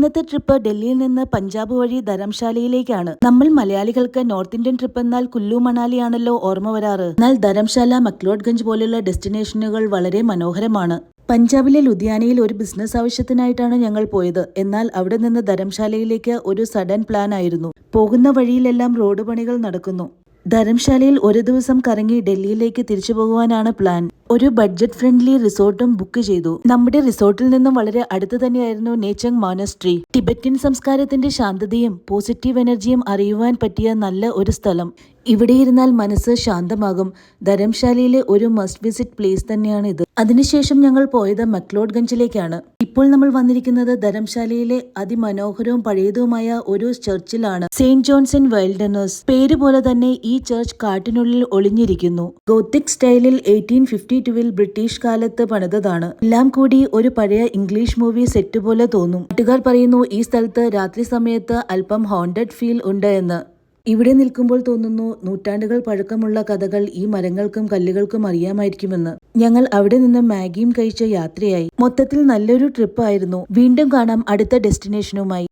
ഇന്നത്തെ ട്രിപ്പ് ഡൽഹിയിൽ നിന്ന് പഞ്ചാബ് വഴി ധരംശാലയിലേക്കാണ്. നമ്മൾ മലയാളികൾക്ക് നോർത്ത് ഇന്ത്യൻ ട്രിപ്പ് എന്നാൽ കുല്ലു മണാലിയാണല്ലോ ഓർമ്മ വരാറ്. എന്നാൽ ധരംശാല, മക്ലോഡ്ഗഞ്ച് പോലുള്ള ഡെസ്റ്റിനേഷനുകൾ വളരെ മനോഹരമാണ്. പഞ്ചാബിലെ ലുധിയാനയിൽ ഒരു ബിസിനസ് ആവശ്യത്തിനായിട്ടാണ് ഞങ്ങൾ പോയത്. എന്നാൽ അവിടെ നിന്ന് ധരംശാലയിലേക്ക് ഒരു സഡൻ പ്ലാൻ ആയിരുന്നു. പോകുന്ന വഴിയിലെല്ലാം റോഡ് പണികൾ നടക്കുന്നു. ധരംശാലയിൽ ഒരു ദിവസം കറങ്ങി ഡൽഹിയിലേക്ക് തിരിച്ചു പോകുവാനാണ് പ്ലാൻ. ഒരു ബഡ്ജറ്റ് ഫ്രണ്ട്ലി റിസോർട്ടും ബുക്ക് ചെയ്തു. നമ്മുടെ റിസോർട്ടിൽ നിന്നും വളരെ അടുത്ത് തന്നെയായിരുന്നു നേച്ചങ് മോണസ്ട്രി. ടിബറ്റൻ സംസ്കാരത്തിന്റെ ശാന്തതയും പോസിറ്റീവ് എനർജിയും അറിയുവാൻ പറ്റിയ നല്ല ഒരു സ്ഥലം. ഇവിടെ ഇരുന്നാൽ മനസ്സ് ശാന്തമാകും. ധരംശാലയിലെ ഒരു മസ്റ്റ് വിസിറ്റ് പ്ലേസ് തന്നെയാണ് ഇത്. അതിനുശേഷം ഞങ്ങൾ പോയത് മക്ലോഡ്ഗഞ്ചിലേക്കാണ്. ഇപ്പോൾ നമ്മൾ വന്നിരിക്കുന്നത് ധരംശാലയിലെ അതിമനോഹരവും പഴയതുമായ ഒരു ചർച്ചിലാണ്. Saint John's in wilderness. പേര് പോലെ തന്നെ ഈ ചർച്ച് കാട്ടിനുള്ളിൽ ഒളിഞ്ഞിരിക്കുന്നു. ഗോത്തിക് സ്റ്റൈലിൽ 1852-ൽ ബ്രിട്ടീഷ് കാലത്ത് പണിതതാണ്. എല്ലാം കൂടി ഒരു പഴയ ഇംഗ്ലീഷ് മൂവി സെറ്റ് പോലെ തോന്നും. നാട്ടുകാർ പറയുന്നു ഈ സ്ഥലത്ത് രാത്രി സമയത്ത് അല്പം ഹോണ്ടഡ് ഫീൽ ഉണ്ട് എന്ന്. ഇവിടെ നിൽക്കുമ്പോൾ തോന്നുന്നു നൂറ്റാണ്ടുകൾ പഴക്കമുള്ള കഥകൾ ഈ മരങ്ങൾക്കും കല്ലുകൾക്കും അറിയാമായിരിക്കുമെന്ന്. ഞങ്ങൾ അവിടെ നിന്ന് മാഗിയും കഴിച്ച് യാത്രയായി. മൊത്തത്തിൽ നല്ലൊരു ട്രിപ്പ് ആയിരുന്നു. വീണ്ടും കാണാം അടുത്ത ഡെസ്റ്റിനേഷനുമായി.